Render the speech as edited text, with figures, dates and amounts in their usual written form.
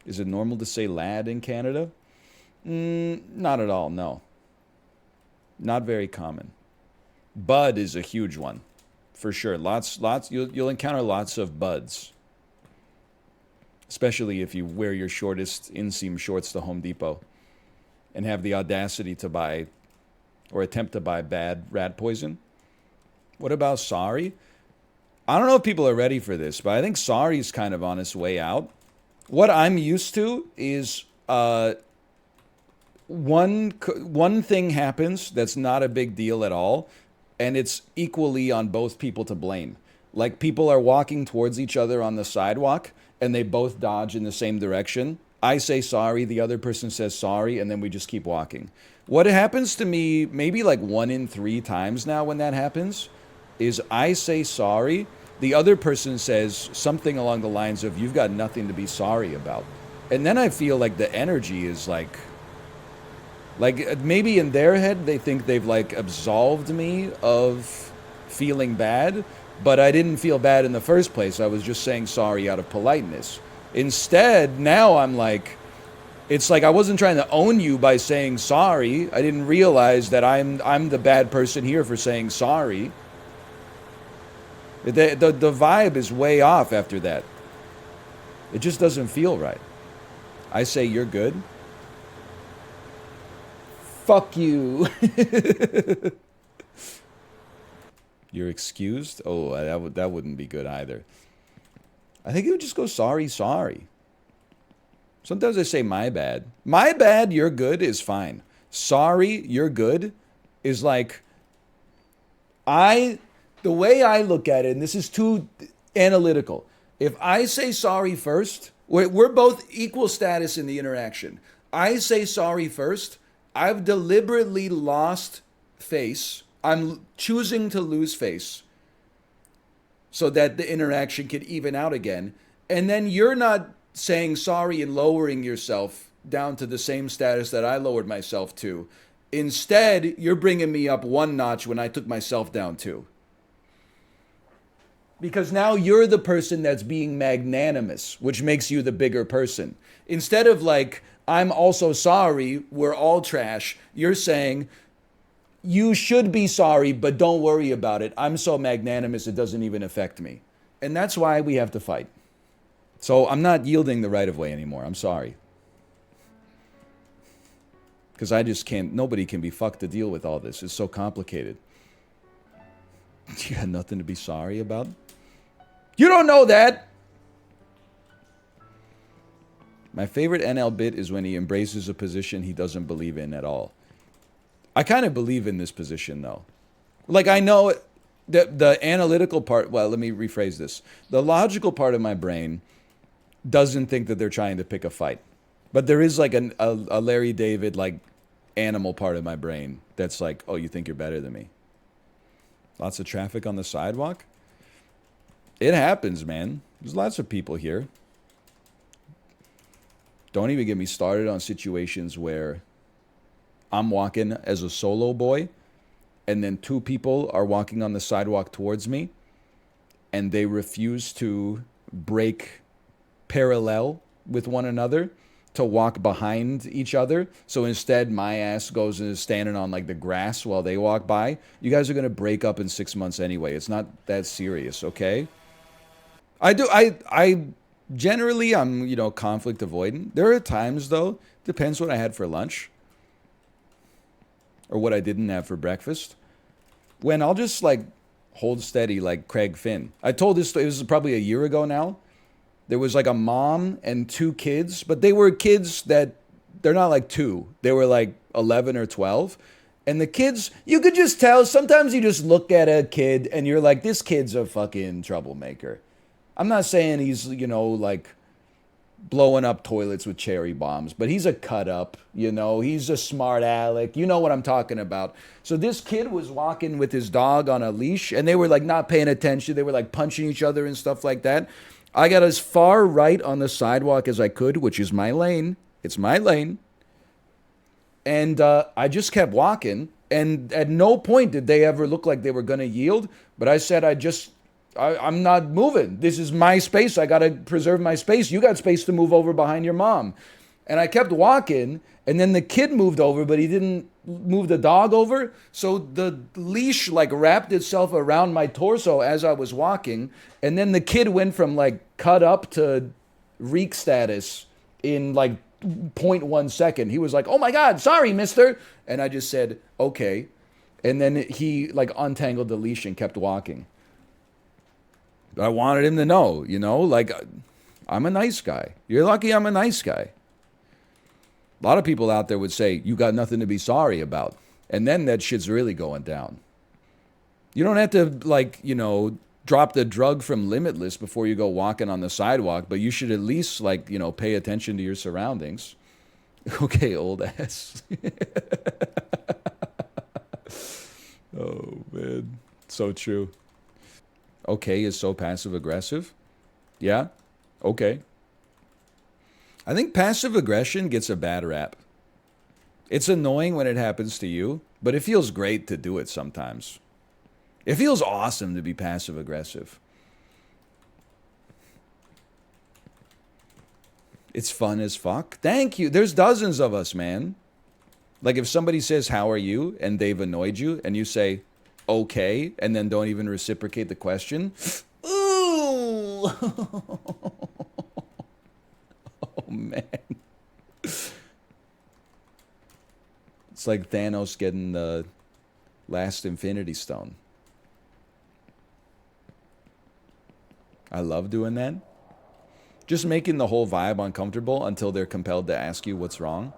Is it normal to say lad in Canada? Not at all, no. Not very common. Bud is a huge one, for sure. Lots. You'll encounter lots of buds, especially if you wear your shortest inseam shorts to Home Depot and have the audacity to buy or attempt to buy bad rat poison. What about sorry? I don't know if people are ready for this, but I think sorry is kind of on its way out. What I'm used to is one thing happens that's not a big deal at all, and it's equally on both people to blame. Like people are walking towards each other on the sidewalk, and they both dodge in the same direction. I say sorry, the other person says sorry, and then we just keep walking. What happens to me maybe like 1 in 3 times now when that happens is I say sorry. The other person says something along the lines of, you've got nothing to be sorry about. And then I feel like the energy is like maybe in their head they think they've like absolved me of feeling bad, but I didn't feel bad in the first place. I was just saying sorry out of politeness. Instead, now I'm like, it's like I wasn't trying to own you by saying sorry. I didn't realize that I'm the bad person here for saying sorry. The vibe is way off after that. It just doesn't feel right. I say you're good. Fuck you. You're excused? Oh, that wouldn't be good either. I think it would just go sorry, sorry. Sometimes I say my bad. My bad, you're good is fine. Sorry, you're good is like the way I look at it, and this is too analytical. If I say sorry first, we're both equal status in the interaction. I say sorry first. I've deliberately lost face. I'm choosing to lose face so that the interaction can even out again. And then you're not saying sorry and lowering yourself down to the same status that I lowered myself to. Instead, you're bringing me up 1 notch when I took myself down 2. Because now you're the person that's being magnanimous, which makes you the bigger person. Instead of like, I'm also sorry, we're all trash, you're saying, you should be sorry, but don't worry about it. I'm so magnanimous, it doesn't even affect me. And that's why we have to fight. So I'm not yielding the right of way anymore. I'm sorry. Because I just can't, nobody can be fucked to deal with all this. It's so complicated. You got nothing to be sorry about? You don't know that! My favorite NL bit is when he embraces a position he doesn't believe in at all. I kind of believe in this position, though. Like, I know the analytical part, well, let me rephrase this. The logical part of my brain doesn't think that they're trying to pick a fight. But there is like a Larry David, like, animal part of my brain that's like, oh, you think you're better than me? Lots of traffic on the sidewalk? It happens, man. There's lots of people here. Don't even get me started on situations where I'm walking as a solo boy and then 2 people are walking on the sidewalk towards me and they refuse to break parallel with one another to walk behind each other. So instead, my ass goes and is standing on like the grass while they walk by. You guys are going to break up in 6 months anyway. It's not that serious, okay? I generally, I'm, conflict avoidant. There are times, though, depends what I had for lunch or what I didn't have for breakfast, when I'll just, like, hold steady like Craig Finn. I told this, it was probably a year ago now. There was, like, a mom and 2 kids, but they were kids that, they're not, like, 2. They were, like, 11 or 12. And the kids, you could just tell, sometimes you just look at a kid and you're like, this kid's a fucking troublemaker. I'm not saying he's, like blowing up toilets with cherry bombs, but he's a cut up, he's a smart aleck. You know what I'm talking about. So this kid was walking with his dog on a leash and they were like not paying attention. They were like punching each other and stuff like that. I got as far right on the sidewalk as I could, which is my lane. It's my lane. And I just kept walking. And at no point did they ever look like they were going to yield. But I said, I'm not moving. This is my space. I got to preserve my space. You got space to move over behind your mom. And I kept walking, and then the kid moved over, but he didn't move the dog over. So the leash like wrapped itself around my torso as I was walking. And then the kid went from like cut up to reek status in like zero point 0.1 second. He was like, "Oh my God, sorry, mister." And I just said, "Okay." And then he like untangled the leash and kept walking. But I wanted him to know, like I'm a nice guy. You're lucky I'm a nice guy. A lot of people out there would say, "You got nothing to be sorry about." And then that shit's really going down. You don't have to, like, drop the drug from Limitless before you go walking on the sidewalk, but you should at least, like, pay attention to your surroundings. Okay, old ass. Oh, man. So true. Okay is so passive aggressive. Yeah? Okay. I think passive aggression gets a bad rap. It's annoying when it happens to you, but it feels great to do it sometimes. It feels awesome to be passive aggressive. It's fun as fuck. Thank you. There's dozens of us, man. Like if somebody says, "How are you?" and they've annoyed you, and you say, "Okay," and then don't even reciprocate the question. Ooh. Oh, man. It's like Thanos getting the last Infinity Stone. I love doing that. Just making the whole vibe uncomfortable until they're compelled to ask you what's wrong.